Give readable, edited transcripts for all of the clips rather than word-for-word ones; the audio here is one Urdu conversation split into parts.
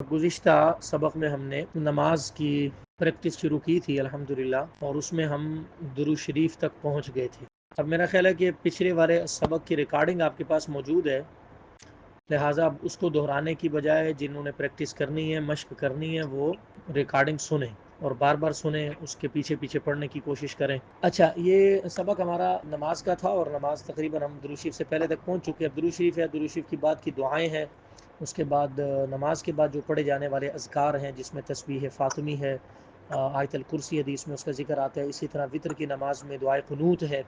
گزشتہ سبق میں ہم نے نماز کی پریکٹس شروع کی تھی الحمدللہ، اور اس میں ہم درود شریف تک پہنچ گئے تھے۔ اب میرا خیال ہے کہ پچھلے والے سبق کی ریکارڈنگ آپ کے پاس موجود ہے، لہٰذا اب اس کو دہرانے کی بجائے جنہوں نے پریکٹس کرنی ہے، مشق کرنی ہے، وہ ریکارڈنگ سنیں اور بار بار سنیں، اس کے پیچھے پیچھے پڑھنے کی کوشش کریں۔ اچھا، یہ سبق ہمارا نماز کا تھا، اور نماز تقریباً ہم درود شریف سے پہلے تک پہنچ چکے ہیں۔ اب درود شریف ہے، درود شریف کی بعد کی دعائیں ہیں، اس کے بعد نماز کے بعد جو پڑھے جانے والے اذکار ہیں، جس میں تسبیح فاطمی ہے، آیت الکرسی حدیث میں اس کا ذکر آتا ہے، اسی طرح وطر کی نماز میں دعائے قنوت ہے۔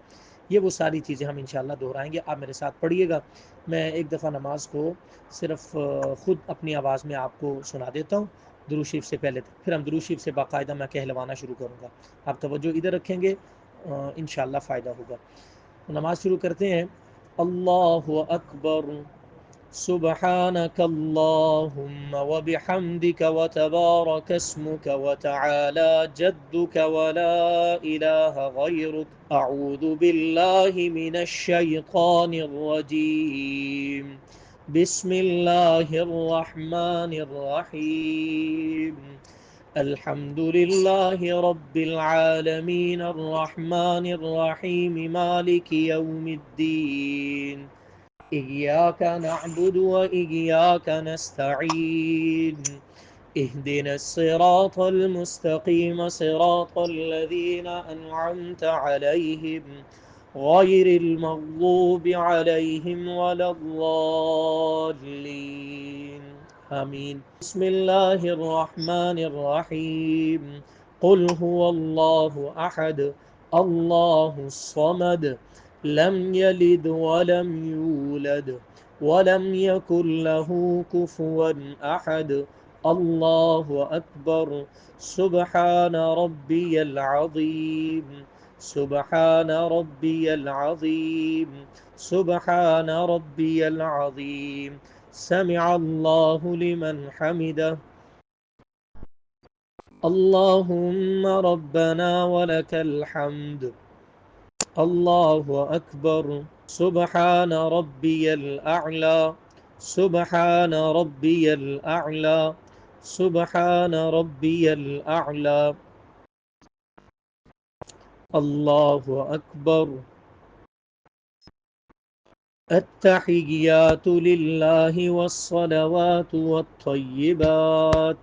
یہ وہ ساری چیزیں ہم انشاءاللہ دہرائیں گے۔ آپ میرے ساتھ پڑھیے گا۔ میں ایک دفعہ نماز کو صرف خود اپنی آواز میں آپ کو سنا دیتا ہوں درود شریف سے پہلے تک، پھر ہم درود شریف سے باقاعدہ میں کہلوانا شروع کروں گا۔ آپ توجہ ادھر رکھیں گے، انشاءاللہ فائدہ ہوگا۔ نماز شروع کرتے ہیں۔ اللہ اکبر، سبحانك اللهم وبحمدك وتبارك اسمك وتعالى جدك ولا إله غيرك، أعوذ بالله من الشيطان الرجيم، بسم الله الرحمن الرحيم، الحمد لله رب العالمين الرحمن الرحيم مالك يوم الدين، إياك نعبد وإياك نستعين، اهدنا الصراط المستقيم صراط الذين أنعمت عليهم غير المغضوب عليهم ولا الضالين، آمين۔ بسم الله الرحمن الرحيم، قل هو الله أحد الله الصمد لم يلد ولم يولد ولم يكن له كفوا أحد، الله أكبر، سبحان ربي العظيم، سبحان ربي العظيم، سبحان ربي العظيم، سمع الله لمن حمده، اللهم ربنا ولك الحمد، الله أكبر، سبحان ربي الأعلى، سبحان ربي الأعلى، سبحان ربي الأعلى، الله أكبر، التحيات لله والصلوات والطيبات،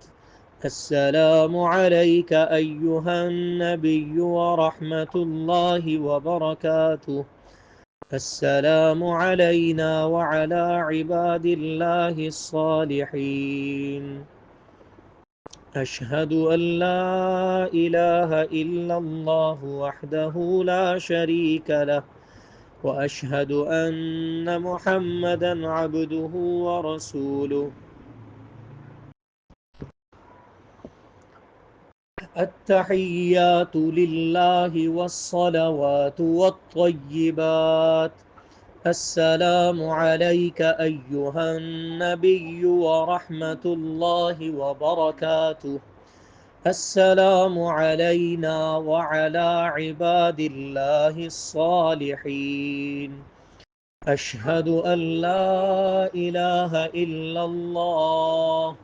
السلام عليك أيها النبي ورحمة الله وبركاته، السلام علينا وعلى عباد الله الصالحين، أشهد أن لا إله إلا الله وحده لا شريك له، وأشهد أن محمدا عبده ورسوله، التحيات لله والصلوات والطيبات، السلام عليك أيها النبي ورحمة الله وبركاته، السلام علينا وعلى عباد الله الصالحين، أشهد أن لا إله إلا الله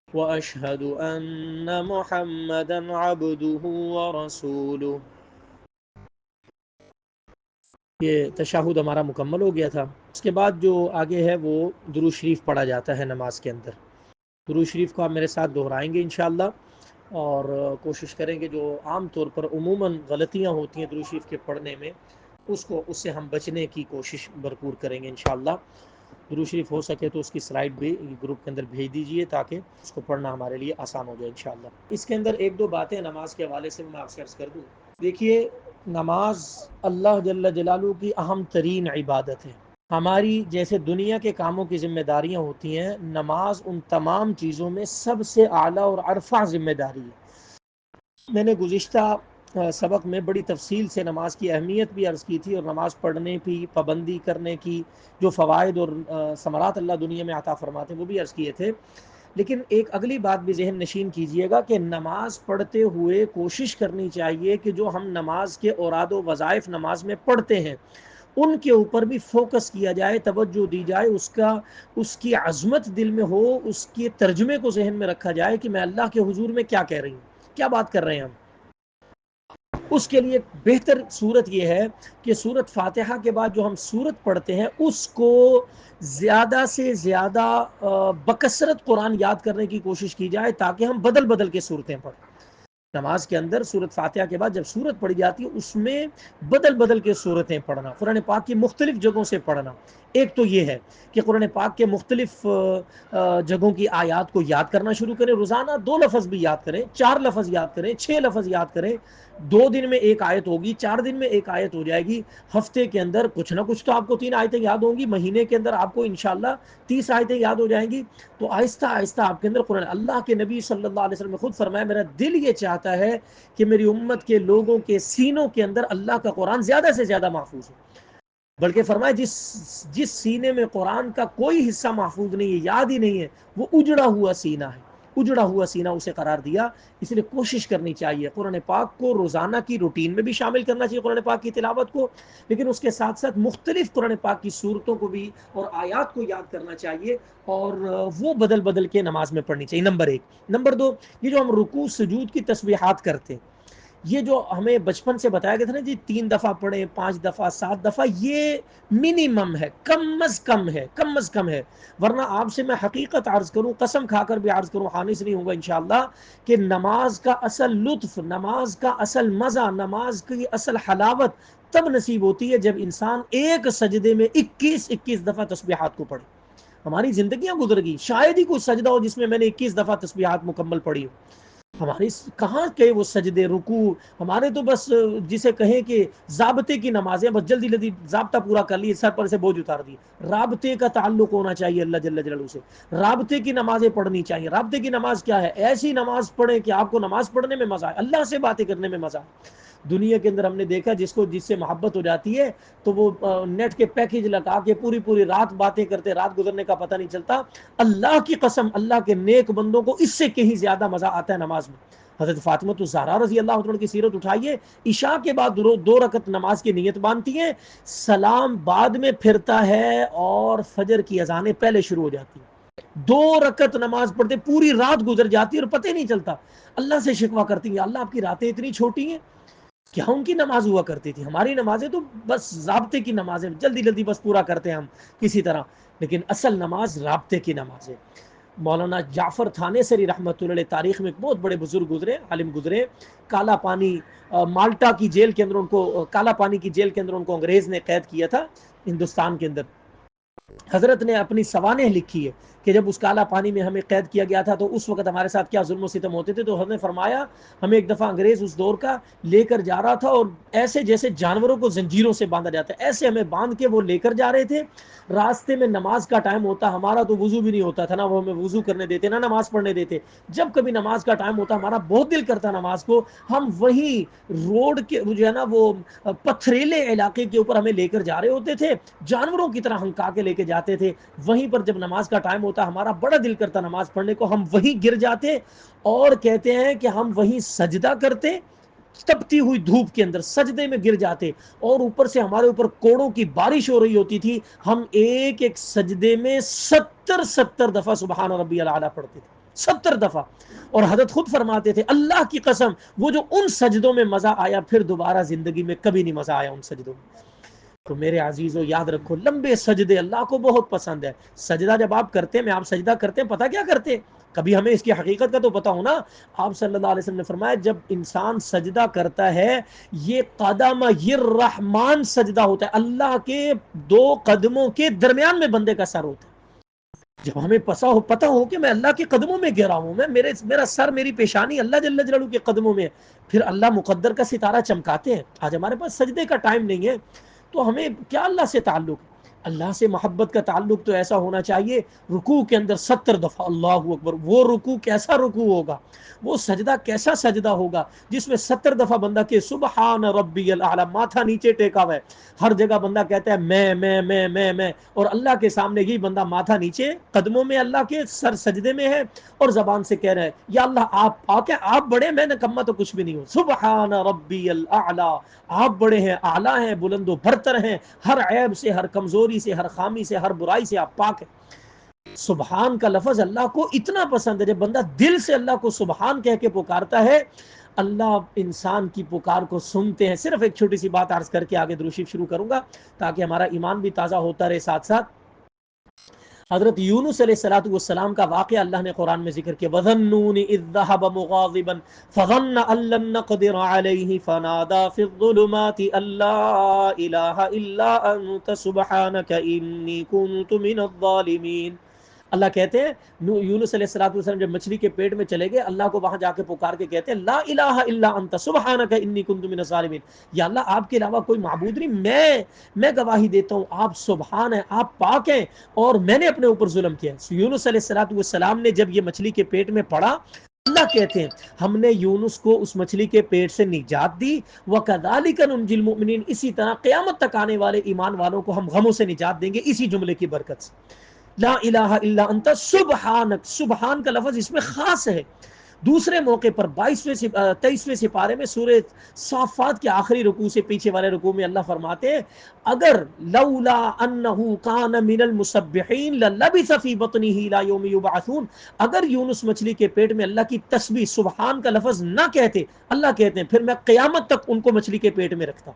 وأشهد أن محمدا عبده ورسوله۔ یہ تشہد ہمارا مکمل ہو گیا تھا۔ اس کے بعد جو آگے ہے وہ درود شریف پڑھا جاتا ہے نماز کے اندر۔ درود شریف کو آپ میرے ساتھ دہرائیں گے انشاءاللہ، اور کوشش کریں گے جو عام طور پر عموماً غلطیاں ہوتی ہیں درود شریف کے پڑھنے میں، اس سے ہم بچنے کی کوشش بھرپور کریں گے انشاءاللہ۔ درود شریف ہو سکے تو اس کی سلائیڈ بھی گروپ کے اندر بھیج دیجئے تاکہ اس کو پڑھنا ہمارے لیے آسان ہو جائے انشاءاللہ۔ اس کے اندر ایک دو باتیں نماز کے حوالے سے میں آپ سے عرض کر دوں۔ دیکھیے، نماز اللہ جل جلالہ کی اہم ترین عبادت ہے۔ ہماری جیسے دنیا کے کاموں کی ذمہ داریاں ہوتی ہیں، نماز ان تمام چیزوں میں سب سے اعلیٰ اور ارفع ذمہ داری ہے۔ میں نے گزشتہ سبق میں بڑی تفصیل سے نماز کی اہمیت بھی عرض کی تھی، اور نماز پڑھنے کی پابندی کرنے کی جو فوائد اور ثمرات اللہ دنیا میں عطا فرماتے ہیں وہ بھی عرض کیے تھے۔ لیکن ایک اگلی بات بھی ذہن نشین کیجئے گا کہ نماز پڑھتے ہوئے کوشش کرنی چاہیے کہ جو ہم نماز کے اوراد و وظائف نماز میں پڑھتے ہیں ان کے اوپر بھی فوکس کیا جائے، توجہ دی جائے، اس کی عظمت دل میں ہو، اس کے ترجمے کو ذہن میں رکھا جائے کہ میں اللہ کے حضور میں کیا کہہ رہی ہوں، کیا بات کر رہے ہیں ہم۔ اس کے لیے بہتر صورت یہ ہے کہ سورت فاتحہ کے بعد جو ہم سورت پڑھتے ہیں اس کو زیادہ سے زیادہ بکثرت قرآن یاد کرنے کی کوشش کی جائے، تاکہ ہم بدل بدل کے صورتیں پڑھیں۔ نماز کے اندر سورت فاتحہ کے بعد جب سورت پڑھی جاتی ہے اس میں بدل بدل کے صورتیں پڑھنا، قرآن پاک کی مختلف جگہوں سے پڑھنا۔ ایک تو یہ ہے کہ قرآن پاک کے مختلف جگہوں کی آیات کو یاد کرنا شروع کریں، روزانہ 2 لفظ بھی یاد کریں، 4 لفظ یاد کریں، 6 لفظ یاد کریں۔ 2 دن میں ایک آیت ہوگی، 4 دن میں ایک آیت ہو جائے گی، ہفتے کے اندر کچھ نہ کچھ تو آپ کو 3 آیتیں یاد ہوں گی، مہینے کے اندر آپ کو انشاءاللہ 30 آیتیں یاد ہو جائیں گی۔ تو آہستہ آہستہ آپ کے اندر قرآن، اللہ کے نبی صلی اللہ علیہ وسلم نے خود فرمایا میرا دل یہ چاہتا ہے کہ میری امت کے لوگوں کے سینوں کے اندر اللہ کا قرآن زیادہ سے زیادہ محفوظ ہو، بلکہ فرمایا جس سینے میں قرآن کا کوئی حصہ محفوظ نہیں ہے، یاد ہی نہیں ہے، وہ اجڑا ہوا سینہ ہے، اجڑا ہوا سینہ اسے قرار دیا۔ اس لیے کوشش کرنی چاہیے قرآن پاک کو روزانہ کی روٹین میں بھی شامل کرنا چاہیے، قرآن پاک کی تلاوت کو، لیکن اس کے ساتھ ساتھ مختلف قرآن پاک کی صورتوں کو بھی اور آیات کو یاد کرنا چاہیے، اور وہ بدل بدل کے نماز میں پڑھنی چاہیے، نمبر 1۔ نمبر 2، یہ جو ہم رکوع سجود کی تسبیحات کرتے ہیں، یہ جو ہمیں بچپن سے بتایا گیا تھا نا جی 3 دفعہ پڑھیں، 5 دفعہ، 7 دفعہ، یہ منیمم ہے، کم از کم ہے، کم از کم ہے۔ ورنہ آپ سے میں حقیقت عرض کروں، قسم کھا کر بھی عرض کروں، خانس نہیں ہوں گا انشاءاللہ، کہ نماز کا اصل لطف، نماز کا اصل مزہ، نماز کی اصل حلاوت تب نصیب ہوتی ہے جب انسان ایک سجدے میں 21 دفعہ تسبیحات کو پڑھے۔ ہماری زندگیاں گزر گئی، شاید ہی کوئی سجدہ ہو جس میں میں نے 21 دفعہ تسبیحات مکمل پڑھی ہو۔ ہماری کہاں کے وہ سجدے، رکوع، ہمارے تو بس جسے کہیں کہ ضابطے کی نمازیں، بس جلدی جلدی ضابطہ پورا کر لیے، سر پر سے بوجھ اتار دیے۔ رابطے کا تعلق ہونا چاہیے اللہ جل جلالہ سے، رابطے کی نمازیں پڑھنی چاہیے۔ رابطے کی نماز کیا ہے؟ ایسی نماز پڑھیں کہ آپ کو نماز پڑھنے میں مزہ آئے، اللہ سے باتیں کرنے میں مزہ آئے۔ دنیا کے اندر ہم نے دیکھا جس سے محبت ہو جاتی ہے تو وہ نیٹ کے پیکج لگا کے پوری رات باتیں کرتے، رات گزرنے کا پتہ نہیں چلتا۔ اللہ کی قسم، اللہ کے نیک بندوں کو اس سے کہیں زیادہ مزہ آتا ہے نماز میں۔ حضرت فاطمہ الزہرا رضی اللہ عنہ کی سیرت اٹھائیے، عشاء کے بعد 2 رکعت نماز کی نیت باندھتی ہیں، سلام بعد میں پھرتا ہے اور فجر کی اذانیں پہلے شروع ہو جاتی ہیں۔ 2 رکعت نماز پڑھتے پوری رات گزر جاتی ہے اور پتہ ہی نہیں چلتا۔ اللہ سے شکوہ کرتی ہیں، اللہ آپ کی راتیں اتنی چھوٹی ہیں، کیا ان کی نماز ہوا کرتی تھی؟ ہماری نمازیں تو بس ضابطے کی نمازیں، جلدی جلدی بس پورا کرتے ہیں ہم کسی طرح، لیکن اصل نماز رابطے کی نماز ہے۔ مولانا جعفر تھانیسری رحمۃ اللہ علیہ تاریخ میں ایک بہت بڑے بزرگ گزرے، عالم گزرے، کالا پانی مالٹا کی جیل کے اندر ان کو، کالا پانی کی جیل کے اندر ان کو انگریز نے قید کیا تھا ہندوستان کے اندر۔ حضرت نے اپنی سوانح لکھی ہے کہ جب اس کالا پانی میں ہمیں قید کیا گیا تھا تو اس وقت ہمارے ساتھ کیا ظلم و ستم ہوتے تھے، تو حضرت نے فرمایا ہمیں ایک دفعہ انگریز اس دور کا لے کر جا رہا تھا، اور ایسے جیسے جانوروں کو زنجیروں سے باندھا جاتا ہے ایسے ہمیں باندھ کے وہ لے کر جا رہے تھے۔ راستے میں نماز کا ٹائم ہوتا، ہمارا تو وضو بھی نہیں ہوتا تھا، نہ وہ ہمیں وضو کرنے دیتے نہ نماز پڑھنے دیتے۔ جب کبھی نماز کا ٹائم ہوتا ہمارا بہت دل کرتا نماز کو، ہم وہیں روڈ کے جو ہے نا وہ پتھریلے علاقے کے اوپر ہمیں لے کر جا رہے ہوتے تھے، جانوروں کی طرح ہنکا کے لے کے جاتے تھے۔ وہیں پر جب نماز کا ٹائم ہوتا ہمارا بڑا دل کرتا نماز پڑھنے کو، ہم وہیں گر جاتے، اور کہتے ہیں کہ ہم وہیں سجدہ کرتے، تپتی ہوئی دھوپ کے اندر سجدے میں گر جاتے، اور اوپر سے ہمارے اوپر کوڑوں کی بارش ہو رہی ہوتی تھی، ہم ایک ایک سجدے میں 70 دفعہ سبحان ربی الاعلیٰ پڑھتے تھے، 70 دفعہ۔ اور حضرت خود فرماتے تھے اللہ کی قسم وہ جو ان سجدوں میں مزہ آیا پھر دوبارہ زندگی میں کبھی نہیں مزہ آیا ان سجدوں میں۔ تو میرے عزیزو یاد رکھو، لمبے سجدے اللہ کو بہت پسند ہے۔ سجدہ جب آپ کرتے ہیں، میں آپ سجدہ کرتے ہیں، پتہ کیا کرتے ہیں؟ کبھی ہمیں اس کی حقیقت کا تو پتہ ہونا۔ آپ صلی اللہ علیہ وسلم نے فرمایا جب انسان سجدہ کرتا ہے یہ قدم الرحمن سجدہ ہوتا ہے، اللہ کے 2 قدموں کے درمیان میں بندے کا سر ہوتا ہے۔ جب ہمیں پتہ ہو کہ میں اللہ کے قدموں میں گرا ہوں، میرا سر، میری پیشانی اللہ جل جلالہ کے قدموں میں، پھر اللہ مقدر کا ستارہ چمکاتے ہیں۔ آج ہمارے پاس سجدے کا ٹائم نہیں ہے، تو ہمیں کیا اللہ سے تعلق؟ اللہ سے محبت کا تعلق تو ایسا ہونا چاہیے رکوع کے اندر 70 دفعہ اللہ اکبر. وہ رکوع کیسا رکوع ہوگا, وہ سجدہ کیسا سجدہ ہوگا جس میں 70 دفعہ بندہ کہ سبحان ربی الاعلی, ماتھا نیچے ٹیکا ہوا ہے, ہر جگہ بندہ کہتا ہے میں, اور اللہ کے سامنے ہی بندہ ماتھا نیچے قدموں میں اللہ کے سر سجدے میں ہے اور زبان سے کہہ رہا ہے یا اللہ آپ پاک ہیں, آپ بڑے, میں نکما تو کچھ بھی نہیں ہوں, سبحان ربی الاعلی, آپ بڑے ہیں, اعلیٰ ہیں, بلند و برتر ہیں, ہر عیب سے, ہر کمزوری سے, ہر خامی سے, ہر برائی سے آپ پاک ہیں. سبحان کا لفظ اللہ کو اتنا پسند ہے, جب بندہ دل سے اللہ کو سبحان کہہ کے پکارتا ہے, اللہ انسان کی پکار کو سنتے ہیں. صرف ایک چھوٹی سی بات عرض کر کے آگے درود شریف شروع کروں گا تاکہ ہمارا ایمان بھی تازہ ہوتا رہے. ساتھ ساتھ حضرت یونس علیہ الصلوۃ والسلام کا واقعہ اللہ نے قرآن میں ذکر کیا. وَظَنُّونِ إِذ ذَّهَبَ مُغَاضِبًا فَظَنَّ أَن لَّن نَّقْدِرَ عَلَيْهِ فَنَادَىٰ فِي الظُّلُمَاتِ أَن لَّا إِلَٰهَ إِلَّا أَنتَ سُبْحَانَكَ إِنِّي كُنتُ مِنَ الظَّالِمِينَ. اللہ کہتے ہیں یونس علیہ الصلوۃ والسلام جب مچھلی کے پیٹ میں چلے گئے, اللہ کو وہاں جا کے پکار کے کہتے ہیں لا الہ الا انت سبحانک انی کنت من الظالمین, یا اللہ آپ کے علاوہ کوئی معبود نہیں, میں گواہی دیتا ہوں آپ سبحان ہیں, آپ پاک ہیں, اور میں نے اپنے اوپر ظلم کیا. یونس علیہ الصلوۃ والسلام نے جب یہ مچھلی کے پیٹ میں پڑا, اللہ کہتے ہیں ہم نے یونس کو اس مچھلی کے پیٹ سے نجات دی, وَكَذَلِكَ نُنْجِي الْمُؤْمِنِينَ, اسی طرح قیامت تک آنے والے ایمان والوں کو ہم غموں سے نجات دیں گے اسی جملے کی برکت سے. لا الہ الا انت سبحانک, سبحان کا لفظ اس میں خاص ہے. دوسرے موقع پر 23ویں سپارے میں سورہ صافات کے آخری رکوع سے پیچھے والے رکوع میں اللہ فرماتے ہیں اگر لولا انہ کان من المسبحین للبث فی بطنہ الی یوم یبعثون, اگر یونس مچھلی کے پیٹ میں اللہ کی تسبیح سبحان کا لفظ نہ کہتے, اللہ کہتے ہیں پھر میں قیامت تک ان کو مچھلی کے پیٹ میں رکھتا.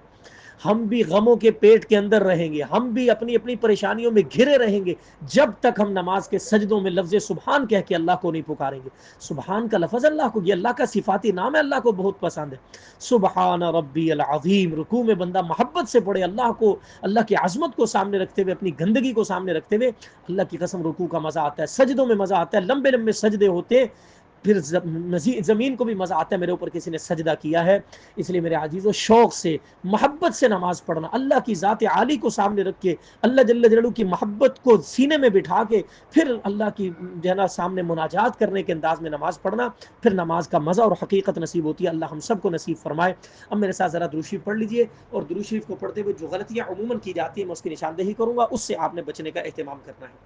ہم بھی غموں کے پیٹ کے اندر رہیں گے, ہم بھی اپنی اپنی پریشانیوں میں گھرے رہیں گے جب تک ہم نماز کے سجدوں میں لفظ سبحان کہہ کے اللہ کو نہیں پکاریں گے. سبحان کا لفظ اللہ کو, یہ اللہ کا صفاتی نام ہے, اللہ کو بہت پسند ہے. سبحان ربی العظیم, رکوع میں بندہ محبت سے پڑھے اللہ کو, اللہ کی عظمت کو سامنے رکھتے ہوئے, اپنی گندگی کو سامنے رکھتے ہوئے, اللہ کی قسم رکوع کا مزہ آتا ہے, سجدوں میں مزہ آتا ہے, لمبے لمبے سجدے ہوتے, پھر زمین کو بھی مزہ آتا ہے میرے اوپر کسی نے سجدہ کیا ہے. اس لیے میرے عزیزو شوق سے محبت سے نماز پڑھنا, اللہ کی ذات عالی کو سامنے رکھ کے, اللہ جل جلالہ کی محبت کو سینے میں بٹھا کے, پھر اللہ کی جو ہے نا سامنے مناجات کرنے کے انداز میں نماز پڑھنا, پھر نماز کا مزہ اور حقیقت نصیب ہوتی ہے. اللہ ہم سب کو نصیب فرمائے. اب میرے ساتھ ذرا درود شریف پڑھ لیجئے, اور درود شریف کو پڑھتے ہوئے جو غلطیاں عموماً کی جاتی ہیں میں اس کی نشاندہی کروں گا, اس سے آپ نے بچنے کا اہتمام کرنا ہے.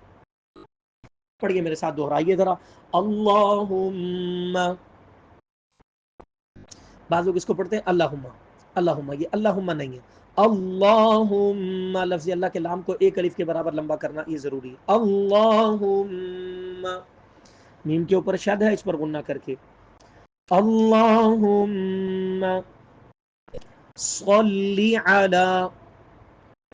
پڑھیے میرے ساتھ, دہرائیے ذرا. اللہم, بعض لوگ اس کو پڑھتے ہیں اللہم, اللہم, یہ اللہم نہیں ہے, اللہم, لفظ اللہ کے لام کو ایک الف کے برابر لمبا کرنا یہ ضروری ہے. اللہم, میم کے اوپر شد ہے, اس پر غنہ کر کے. اللہم صلی علی,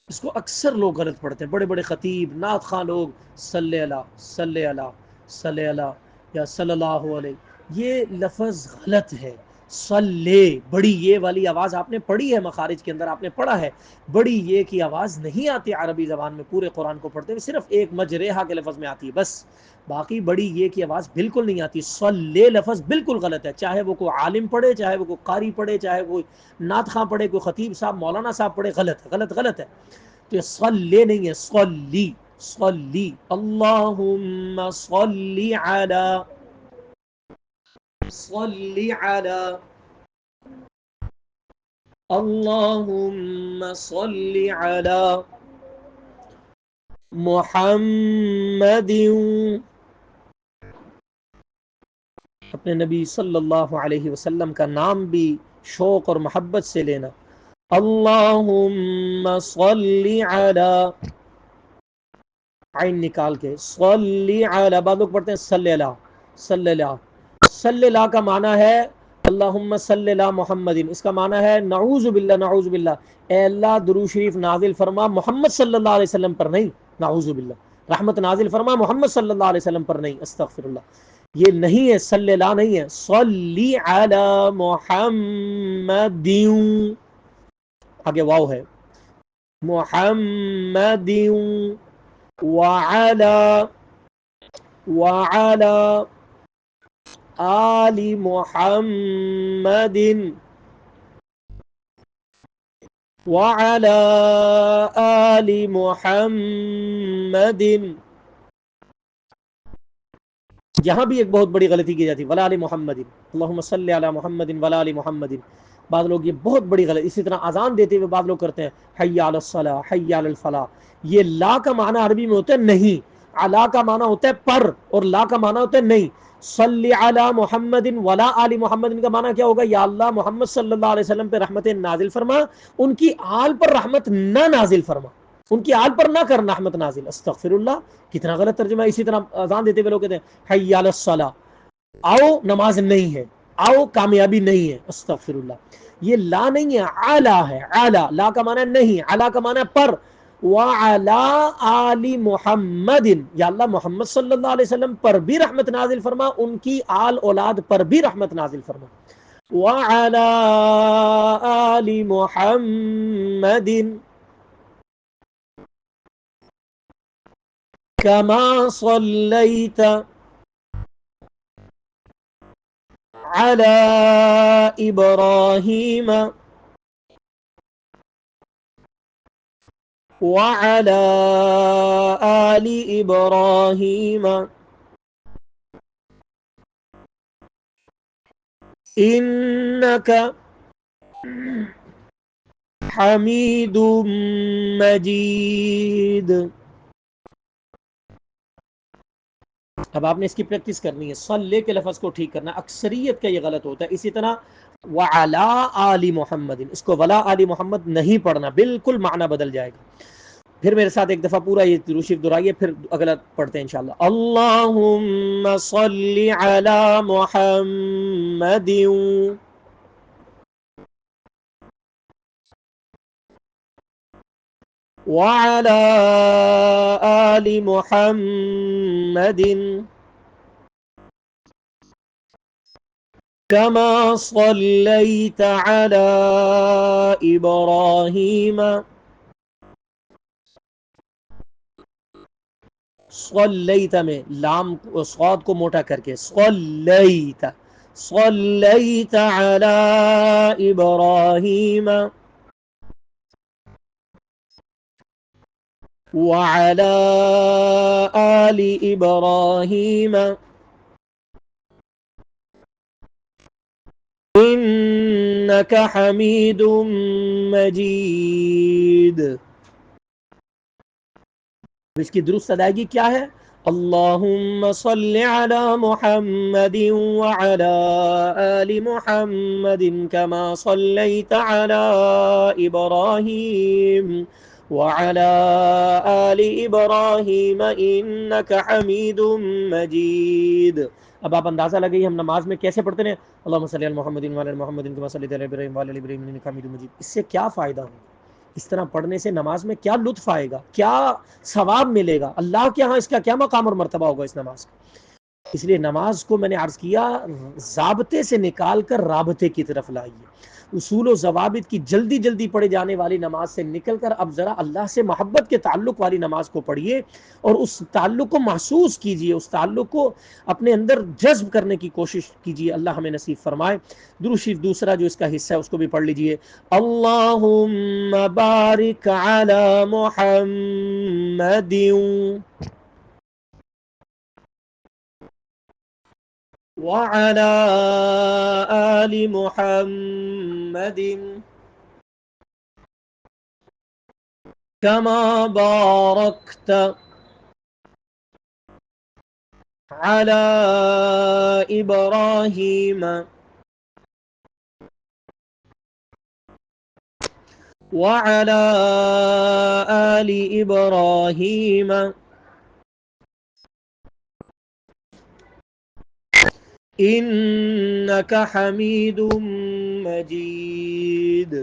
اس کو اکثر لوگ غلط پڑھتے ہیں, بڑے بڑے خطیب نعت خواں لوگ صلی علی, صلی علی, صلی علی یا صلی اللہ علیہ, یہ لفظ غلط ہے. صلی, بڑی یہ والی آواز آپ نے پڑھی ہے, مخارج کے اندر آپ نے پڑھا ہے, بڑی یہ کی آواز نہیں آتی عربی زبان میں پورے قرآن کو پڑھتے ہوئے, صرف ایک مجریحہ کے لفظ میں آتی ہے بس, باقی بڑی یہ کی آواز بالکل نہیں آتی. صلی لفظ بالکل غلط ہے, چاہے وہ کوئی عالم پڑھے, چاہے وہ کوئی قاری پڑھے, چاہے کوئی نعت خواں پڑھے, کوئی خطیب صاحب مولانا صاحب پڑھے, غلط ہے, غلط غلط ہے. تو یہ صلی نہیں ہے, صلی, صلی. اللہم صلی علی, صلی علی, اللہم صلی علی محمد, اپنے نبی صلی اللہ علیہ وسلم کا نام بھی شوق اور محبت سے لینا. اللہم صلی علی, عین نکال کے, صلی علی, بعض لوگ پڑھتے ہیں صلی اللہ, صلی اللہ, صلی اللہ کا معنی ہے اللہم صلی علی محمد, اس کا معنی ہے نعوذ باللہ, نعوذ باللہ, اے اللہ درود شریف نازل فرما محمد صلی اللہ علیہ وسلم پر نہیں, نعوذ باللہ, رحمت نازل فرما محمد صلی اللہ علیہ وسلم پر نہیں, استغفر اللہ, یہ نہیں ہے, صلی اللہ نہیں ہے, صلی علی محمد, آگے واو ہے, محمد وعلی آل محمد, وعلى آل محمد، یہاں بھی ایک بہت بڑی غلطی کی جاتی ہے، ولا علی محمد، اللہم صلی علی محمد ولا علی محمد. بعض لوگ یہ بہت بڑی غلط، اسی طرح اذان دیتے ہوئے بعض لوگ کرتے ہیں حی علی الصلاح حی علی الفلاح. یہ لا کا معنی عربی میں ہوتا ہے نہیں، علا کا معنی ہوتا ہے پر، اور لا کا معنی ہوتا ہے نہیں. صلی علی محمد ولا علی محمد کا معنی کیا ہوگا؟ یا اللہ محمد صلی اللہ علیہ وسلم پہ رحمت نازل فرما، ان کی آل پر رحمت نہ نازل فرما، ان کی آل پر نہ کرنا رحمت نازل. استغفر اللہ، کتنا غلط ترجمہ ہے. اسی طرح اذان دیتے ہوئے لوگ کہتے ہیں حی علی الصلاح، آؤ نماز نہیں ہے، آؤ کامیابی نہیں ہے. استغفر اللہ، یہ لا نہیں ہے، اعلی ہے. اعلی، لا کا معنی نہیں، اعلی کا معنی پر. وعلی آل محمد، یا اللہ محمد صلی اللہ علیہ وسلم پر بھی رحمت نازل فرما، ان کی آل اولاد پر بھی رحمت نازل فرما. وعلی آل محمد كما صليت على إبراهيم وعلى آل إبراهيم إنك حميد مجيد. اب آپ نے اس کی پریکٹس کرنی ہے، صلی کے لفظ کو ٹھیک کرنا. اکثریت کا یہ غلط ہوتا ہے. اسی طرح وعلی آل محمد، اس کو ولا آل محمد نہیں پڑھنا، بالکل معنی بدل جائے گا. پھر میرے ساتھ ایک دفعہ پورا یہ درود شریف دہرائیے، پھر اگلا پڑھتے ہیں انشاءاللہ. اللہم صلی علی محمد وعلى آل محمد كما صليت على إبراهيم، صلیت میں لام صاد کو موٹا کر کے صلیت، صلیت علی ابراہیم وعلی آل ابراہیم انک حمید مجید. اس کی درست ادائیگی کیا ہے؟ اللہم صلی علی محمد وعلی آل محمد کما صلیت علی ابراہیم وعلی آل ابراہیم انک حمید مجید. اب آپ اندازہ لگائیے ہم نماز میں کیسے پڑھتے ہیں، اللہم صلی علی محمد وعلی آل محمد کما صلیت علی ابراہیم وعلی آل ابراہیم انک حمید مجید. اس سے کیا فائدہ ہوگا؟ اس طرح پڑھنے سے نماز میں کیا لطف آئے گا، کیا ثواب ملے گا، اللہ کے ہاں اس کا کیا مقام اور مرتبہ ہوگا اس نماز کا. اس لیے نماز کو میں نے عرض کیا ضابطے سے نکال کر رابطے کی طرف لائیے. اصول و ضوابط کی جلدی جلدی پڑھے جانے والی نماز سے نکل کر اب ذرا اللہ سے محبت کے تعلق والی نماز کو پڑھیے، اور اس تعلق کو محسوس کیجئے، اس تعلق کو اپنے اندر جذب کرنے کی کوشش کیجئے. اللہ ہمیں نصیب فرمائے. درود شریف دوسرا جو اس کا حصہ ہے اس کو بھی پڑھ لیجئے. اللہم بارک علی محمد وعلى آل محمد كما باركت على إبراهيم وعلى آل إبراهيم إنك حميد مجيد.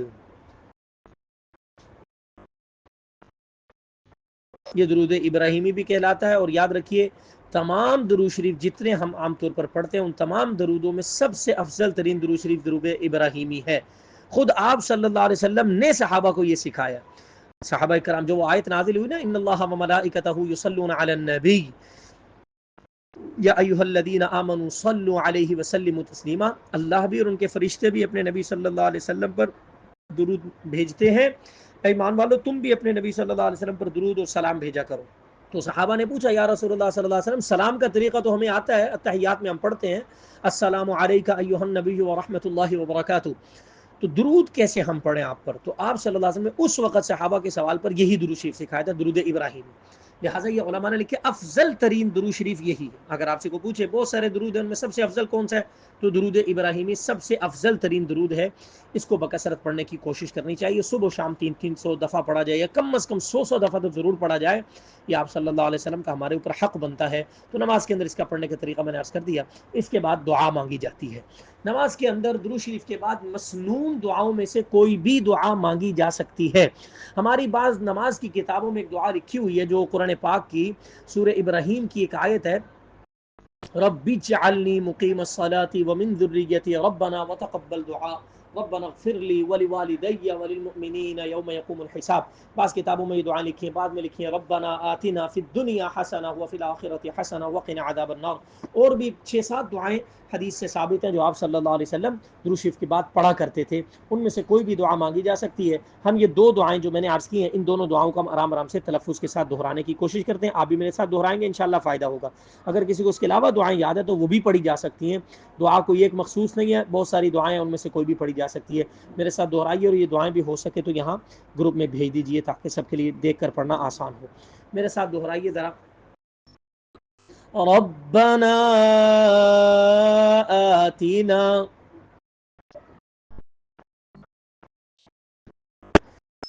یہ درود ابراہیمی بھی کہلاتا ہے. اور یاد رکھیے تمام درود شریف جتنے ہم عام طور پر پڑھتے ہیں ان تمام درودوں میں سب سے افضل ترین درود شریف درود ابراہیمی ہے. خود آپ صلی اللہ علیہ وسلم نے صحابہ کو یہ سکھایا. صحابہ کرام جو وہ آیت نازل ہوئی نا ان اللہ وملائکتہ یصلون علی النبی یا ایھا الذین آمنوا صلوا علیہ وسلموا تسلیما، اللہ بھی اور ان کے فرشتے بھی اپنے نبی صلی اللہ علیہ وسلم پر درود بھیجتے ہیں، اے ایمان والو تم بھی اپنے نبی صلی اللہ علیہ وسلم پر درود اور سلام بھیجا کرو۔ تو صحابہ نے پوچھا یا رسول اللہ صلی اللہ علیہ وسلم سلام کا طریقہ تو ہمیں آتا ہے، اتحیات میں ہم پڑھتے ہیں السلام علیک ایھا النبی ورحمۃ اللہ وبرکاتہ، تو درود کیسے ہم پڑھیں آپ پر؟ تو آپ صلی اللہ علیہ وسلم نے اس وقت صحابہ کے سوال پر یہی درود شریف سکھایا تھا، درود ابراہیم۔ لہٰذا یہ علماء نے لکھے افضل ترین درود شریف یہی ہے۔ اگر آپ سے کو پوچھے بہت سارے درود ہیں، ان میں سب سے افضل کون سا ہے، تو درود ابراہیمی سب سے افضل ترین درود ہے۔ اس کو بکثرت پڑھنے کی کوشش کرنی چاہیے، صبح و شام 300 دفعہ پڑھا جائے، یا کم از کم 100 دفعہ تو ضرور پڑھا جائے۔ یہ آپ صلی اللہ علیہ وسلم کا ہمارے اوپر حق بنتا ہے۔ تو نماز کے اندر اس کا پڑھنے کا طریقہ میں نے عرض کر دیا۔ اس کے بعد دعا مانگی جاتی ہے نماز کے اندر۔ درود شریف کے بعد مسنون دعاؤں میں سے کوئی بھی دعا مانگی جا سکتی ہے۔ ہماری بعض نماز کی کتابوں میں ایک دعا لکھی ہوئی ہے جو قرآن پاک کی سورہ ابراہیم کی ایک آیت ہے، رب اجعلنی مقیم الصلاة ومن ذریتی ربنا وتقبل دعاء ربنا اغفر لی ولوالدی وللمؤمنین یوم یقوم الحساب۔ بعض کتابوں میں یہ دعائیں لکھی ہیں، بعد میں لکھی ہیں ربنا آتنا فی الدنیا حسنہ وفی الآخرۃ حسنہ وقنا عذاب النار۔ اور بھی 6-7 دعائیں حدیث سے ثابت ہیں جو آپ صلی اللہ علیہ وسلم درود شریف کے بعد پڑھا کرتے تھے، ان میں سے کوئی بھی دعا مانگی جا سکتی ہے۔ ہم یہ 2 دعائیں جو میں نے عرض کی ہیں، ان دونوں دعاؤں کو ہم آرام آرام سے تلفظ کے ساتھ دہرانے کی کوشش کرتے ہیں۔ آپ بھی میرے ساتھ دہرائیں گے، انشاءاللہ فائدہ ہوگا۔ اگر کسی کو اس کے علاوہ دعائیں یاد ہے تو وہ بھی پڑھی جا سکتی ہیں، دعا کوئی ایک مخصوص نہیں ہے، بہت ساری دعائیں ہیں، ان میں سے کوئی بھی پڑھی جا سکتی ہے۔ میرے ساتھ دہرائیے، اور یہ دعائیں بھی ہو سکے تو یہاں گروپ میں بھیج دیجیے تاکہ سب کے لیے دیکھ کر پڑھنا آسان ہو۔ میرے ساتھ دہرائیے ذرا، ربنا آتنا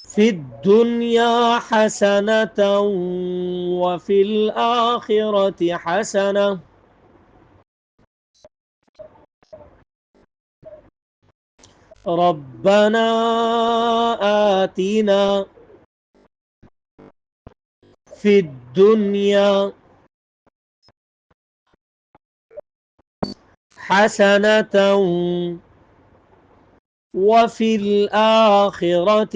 فی الدنیا حسنة وفی الآخرة حسنة ربنا آتنا فی الدنیا حسنة وفی الآخرة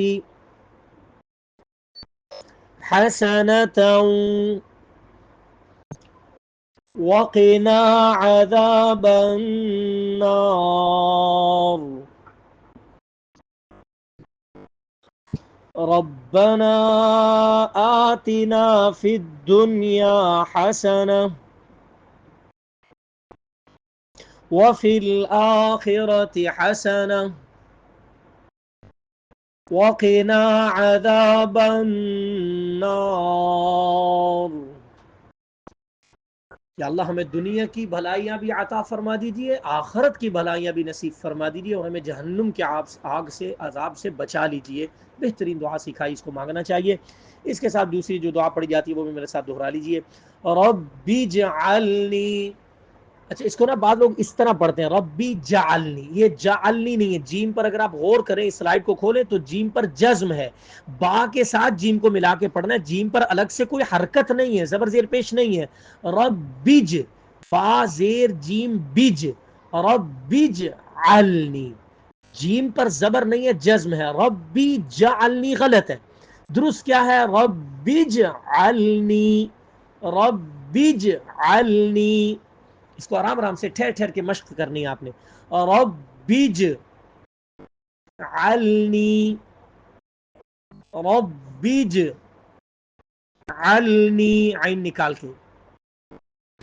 حسنة وقنا عذاب النار ربنا آتنا في الدنيا حسنة وفي الآخرة حسنة وقنا عذاب النار۔ کہ اللہ ہمیں دنیا کی بھلائیاں بھی عطا فرما دیجیے، آخرت کی بھلائیاں بھی نصیب فرما دیجیے، اور ہمیں جہنم کے آگ سے، عذاب سے بچا لیجیے۔ بہترین دعا سکھائی، اس کو مانگنا چاہیے۔ اس کے ساتھ دوسری جو دعا پڑھی جاتی ہے وہ بھی میرے ساتھ دہرا لیجیے، ربی اجعلنی۔ اچھا، اس کو نا بعض لوگ اس طرح پڑھتے ہیں ربی جعلنی، یہ جعلنی نہیں ہے، جیم پر اگر آپ غور کریں، اس سلائیڈ کو کھولیں تو جیم پر جزم ہے، با کے ساتھ جیم کو ملا کے پڑھنا ہے، جیم پر الگ سے کوئی حرکت نہیں ہے، زبر زیر پیش نہیں ہے۔ ربیج، با زیر جیم بیج، ربیج علنی، جیم پر زبر نہیں ہے، جزم ہے، ربی جعلنی غلط ہے، درست کیا ہے، ربیج علنی، ربیج علنی۔ اس کو آرام آرام سے ٹھہر ٹھہر کے مشق کرنی ہے آپ نے، ربیج علنی، ربیج علنی، عین نکال کے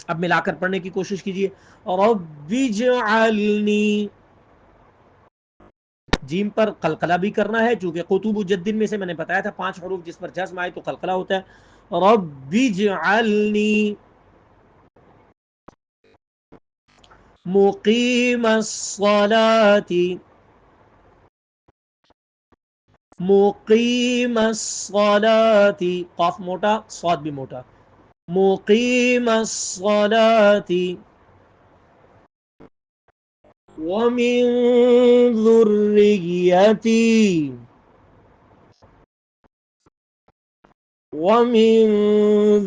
اب ملا کر پڑھنے کی کوشش کیجیے، ربیج علنی۔ جیم پر قلقلہ بھی کرنا ہے، چونکہ قطب جدن میں سے میں نے بتایا تھا 5 حروف جس پر جزم آئے تو قلقلہ ہوتا ہے، ربیج علنی مقیم الصلاة، مقیم الصلاة، قاف موٹا صاد بھی موٹا، مقیم الصلاة ومن ذریتی، ومن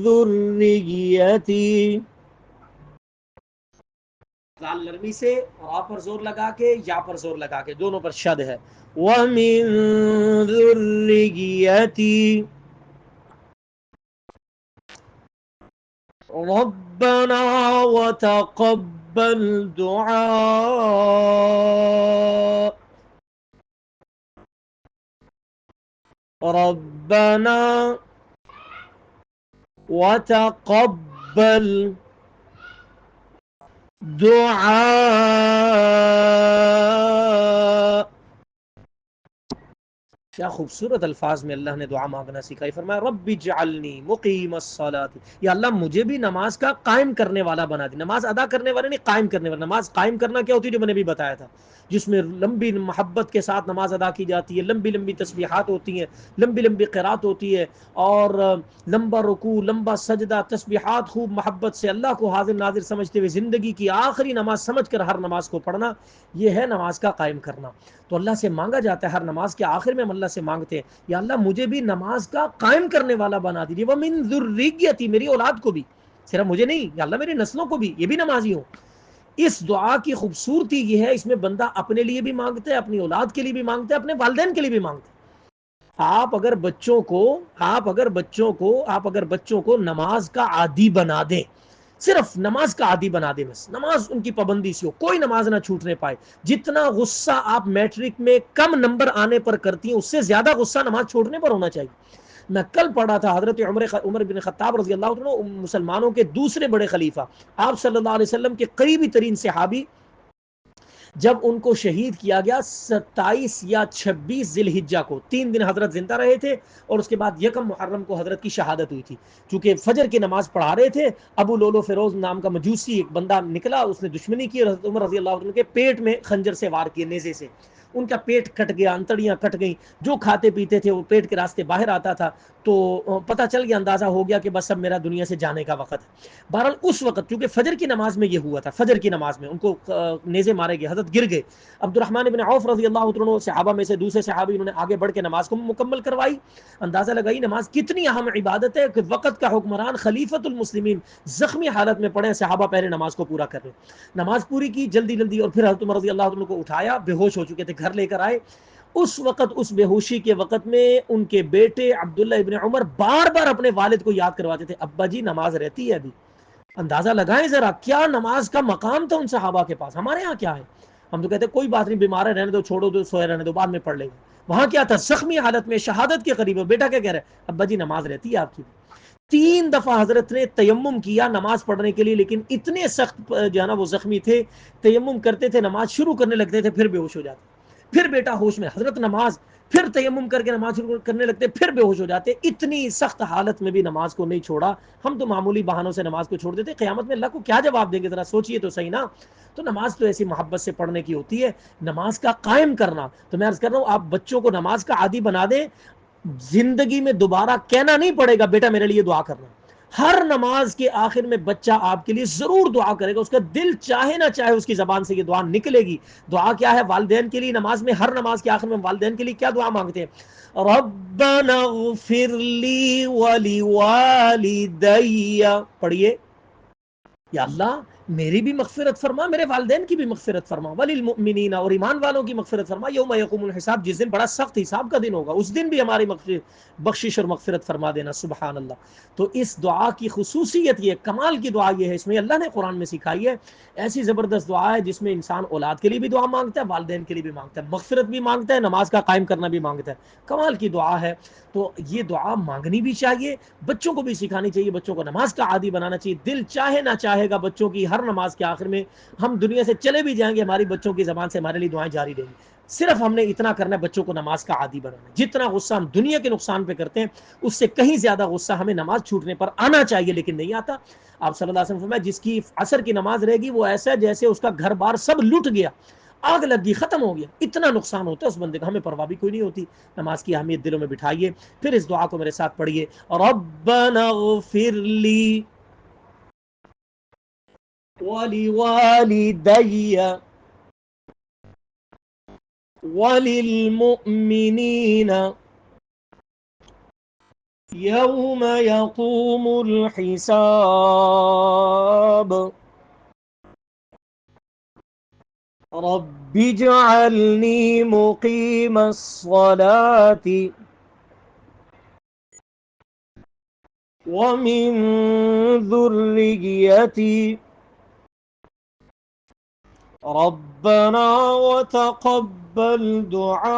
ذریتی، لال نرمی سے، را پر زور لگا کے، یا پر زور لگا کے، دونوں پر شد ہے، وَمِن ذُرِّيَّتِي رَبَّنَا وَتَقَبَّلْ دُعَاء ربنا وتقبل دعاء. کیا خوبصورت الفاظ میں اللہ نے دعا مانگنا سکھائی. فرمایا رب اجعلنی مقیم الصلاۃ، یا اللہ مجھے بھی نماز کا قائم کرنے والا بنا دی. نماز ادا کرنے والا نہیں، قائم کرنے والا. نماز قائم کرنا کیا ہوتی ہے جو میں نے بھی بتایا تھا، جس میں لمبی محبت کے ساتھ نماز ادا کی جاتی ہے، لمبی لمبی تسبیحات ہوتی ہیں، لمبی لمبی قرات ہوتی ہے، اور لمبا رکوع، لمبا سجدہ، تسبیحات خوب محبت سے اللہ کو حاضر ناظر سمجھتے ہوئے زندگی کی آخری نماز سمجھ کر ہر نماز کو پڑھنا، یہ ہے نماز کا قائم کرنا. تو اللہ سے مانگا جاتا ہے، ہر نماز کے آخر میں ہم اللہ سے مانگتے ہیں یا اللہ مجھے بھی نماز کا قائم کرنے والا بنا دیجیے، ومن ذریتی، میری اولاد کو بھی، صرف مجھے نہیں، یا اللہ میری نسلوں کو بھی، یہ بھی نمازی ہوں. اس دعا کی خوبصورتی یہ ہے، اس میں بندہ اپنے لیے بھی مانگتا ہے، اپنی اولاد کے لیے بھی مانگتا ہے، اپنے والدین کے لیے بھی مانگتا ہے. آپ اگر بچوں کو نماز کا عادی بنا دیں، صرف نماز کا عادی بنا دیں، بس نماز ان کی پابندی سے ہو، کوئی نماز نہ چھوٹنے پائے. جتنا غصہ آپ میٹرک میں کم نمبر آنے پر کرتی ہیں، اس سے زیادہ غصہ نماز چھوڑنے پر ہونا چاہیے. میں کل پڑھا تھا حضرت عمر بن خطاب رضی اللہ عنہ، مسلمانوں کے دوسرے بڑے خلیفہ، آپ صلی اللہ علیہ وسلم کے قریبی ترین صحابی، جب ان کو شہید کیا گیا 27 یا 26 ذی الحجہ کو، 3 دن حضرت زندہ رہے تھے، اور اس کے بعد یکم محرم کو حضرت کی شہادت ہوئی تھی. چونکہ فجر کی نماز پڑھا رہے تھے، ابو لولو فیروز نام کا مجوسی ایک بندہ نکلا، اس نے دشمنی کی، حضرت عمر رضی اللہ عنہ کے پیٹ میں خنجر سے وار کیے، نیزے سے. ان کا پیٹ کٹ گیا، انتڑیاں کٹ گئیں، جو کھاتے پیتے تھے وہ پیٹ کے راستے باہر آتا تھا. تو پتہ چل گیا، اندازہ ہو گیا کہ بس اب میرا دنیا سے جانے کا وقت ہے. بہرحال اس وقت کیونکہ فجر کی نماز میں یہ ہوا تھا، فجر کی نماز میں ان کو نیزے مارے گئے، حضرت گر گئے. عبد الرحمن بن عوف رضی اللہ عنہ صحابہ میں سے دوسرے صحابی، انہوں نے آگے بڑھ کے نماز کو مکمل کروائی. اندازہ لگائی نماز کتنی اہم عبادت ہے کہ وقت کا حکمران خلیفۃ المسلمین زخمی حالت میں پڑے، صحابہ پہلے نماز کو پورا کر رہے. نماز پوری کی جلدی جلدی، اور پھر حضرت عمر رضی اللہ عنہ کو اٹھایا، بے ہوش ہو چکے تھے، گھر لے کر آئے. اس وقت، اس بے ہوشی کے وقت میں ان کے بیٹے عبداللہ ابن عمر بار بار اپنے والد کو یاد کرواتے تھے، ابا جی نماز رہتی ہے ابھی. اندازہ لگائیں ذرا کیا نماز کا مقام تھا ان صحابہ کے پاس. ہمارے ہاں کیا ہے، ہم تو کہتے ہیں کوئی بات نہیں، بیمار ہے رہنے دو، چھوڑو دو، سوئے رہنے دو، بعد میں پڑھ لیں گے. وہاں کیا تھا، زخمی حالت میں شہادت کے قریب، بیٹا کیا کہہ رہا ہے، ابا جی نماز رہتی ہے آپ کی. 3 دفعہ حضرت نے تیمم کیا نماز پڑھنے کے لیے، لیکن اتنے سخت جو ہے نا وہ زخمی تھے، تیمم کرتے تھے، نماز شروع کرنے لگتے تھے، پھر بے ہوش ہو جاتے. پھر بیٹا ہوش میں، حضرت نماز، پھر تیمم کر کے نماز شروع کرنے لگتے، پھر بے ہوش ہو جاتے. اتنی سخت حالت میں بھی نماز کو نہیں چھوڑا. ہم تو معمولی بہانوں سے نماز کو چھوڑ دیتے، قیامت میں اللہ کو کیا جواب دیں گے، ذرا سوچئے تو صحیح نا. تو نماز تو ایسی محبت سے پڑھنے کی ہوتی ہے، نماز کا قائم کرنا. تو میں عرض کر رہا ہوں، آپ بچوں کو نماز کا عادی بنا دیں، زندگی میں دوبارہ کہنا نہیں پڑے گا بیٹا میرے لیے دعا کرنا. ہر نماز کے آخر میں بچہ آپ کے لیے ضرور دعا کرے گا، اس کا دل چاہے نہ چاہے اس کی زبان سے یہ دعا نکلے گی. دعا کیا ہے والدین کے لیے؟ نماز میں، ہر نماز کے آخر میں والدین کے لیے کیا دعا مانگتے ہیں؟ ربنا اغفر لی ولیوالدی. پڑھیے، یا اللہ میری بھی مغفرت فرما، میرے والدین کی بھی مغفرت فرما، وللمؤمنین، اور ایمان والوں کی مغفرت فرما، یوم یقوم الحساب، جس دن بڑا سخت حساب کا دن ہوگا، اس دن بھی ہماری بخشش اور مغفرت فرما دینا. سبحان اللہ. تو اس دعا کی خصوصیت یہ، کمال کی دعا یہ ہے، اس میں اللہ نے قرآن میں سکھائی ہے، ایسی زبردست دعا ہے جس میں انسان اولاد کے لیے بھی دعا مانگتا ہے، والدین کے لیے بھی مانگتا ہے، مغفرت بھی مانگتا ہے، نماز کا قائم کرنا بھی مانگتا ہے. کمال کی دعا ہے. تو یہ دعا مانگنی بھی چاہیے، بچوں کو بھی سکھانی چاہیے، بچوں کو نماز کا عادی بنانا چاہیے. دل چاہے نہ چاہے گا بچوں کی ہر نماز کے آخر میں، ہم دنیا سے چلے بھی جائیں گے، ہماری بچوں کی زبان سے ہمارے لیے دعائیں جاری رہیں گی. صرف ہم نے اتنا کرنا ہے، بچوں کو نماز کا عادی بنانا ہے. جتنا غصہ ہم دنیا کے نقصان پہ کرتے ہیں، اس سے کہیں زیادہ غصہ ہمیں نماز چھوٹنے پر آنا چاہیے، لیکن نہیں آتا. آپ صلی اللہ علیہ وسلم فرمایا، جس کی عصر کی نماز رہے گی وہ ایسا ہے جیسے اس کا گھر بار سب لٹ گیا، آگ لگ گئی، ختم ہو گیا. اتنا نقصان ہوتا ہے اس بندے کا، ہمیں پرواہ بھی کوئی نہیں ہوتی. نماز کی اہمیت دلوں میں بٹھائیے. پھر اس دعا کو میرے ساتھ پڑھیے، ربنا اغفر لی وَلِوَالِدَيَّ وَلِلْمُؤْمِنِينَ يَوْمَ يَقُومُ الْحِسَابُ رَبِّ اجْعَلْنِي مُقِيمَ الصَّلَاةِ وَمِن ذُرِّيَّتِي ربنا وتقبل دعاء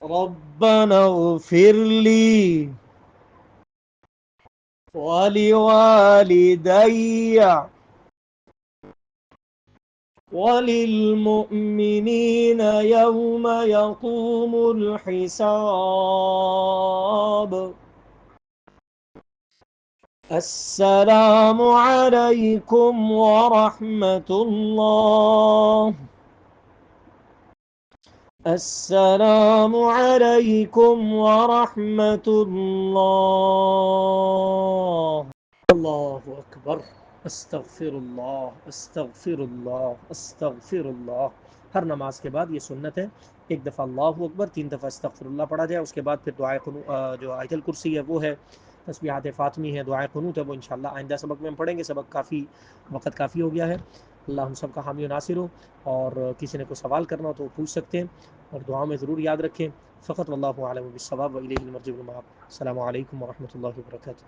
ربنا اغفر لي ولوالدي وللمؤمنين يوم يقوم الحساب السلام عليكم ورحمة الله السلام عليكم ورحمة الله اللہ اکبر استغفر اللہ استغفر اللہ استغفر اللہ. ہر نماز کے بعد یہ سنت ہے، ایک دفعہ اللہ اکبر، 3 دفعہ استغفر اللہ پڑھا جائے. اس کے بعد پھر دعائے جو آیت الکرسی ہے وہ ہے، تسبیحات فاطمی ہے، دعائے قنوت ہے، وہ انشاءاللہ آئندہ سبق میں ہم پڑھیں گے. سبق وقت کافی ہو گیا ہے. اللہ ہم سب کا حامی و ناصر ہو. اور کسی نے کوئی سوال کرنا ہو تو وہ پوچھ سکتے ہیں، اور دعا میں ضرور یاد رکھیں. فقط واللہ اعلم بالصواب و الیہ المرجع والمآب. السلام علیکم ورحمۃ اللہ وبرکاتہ.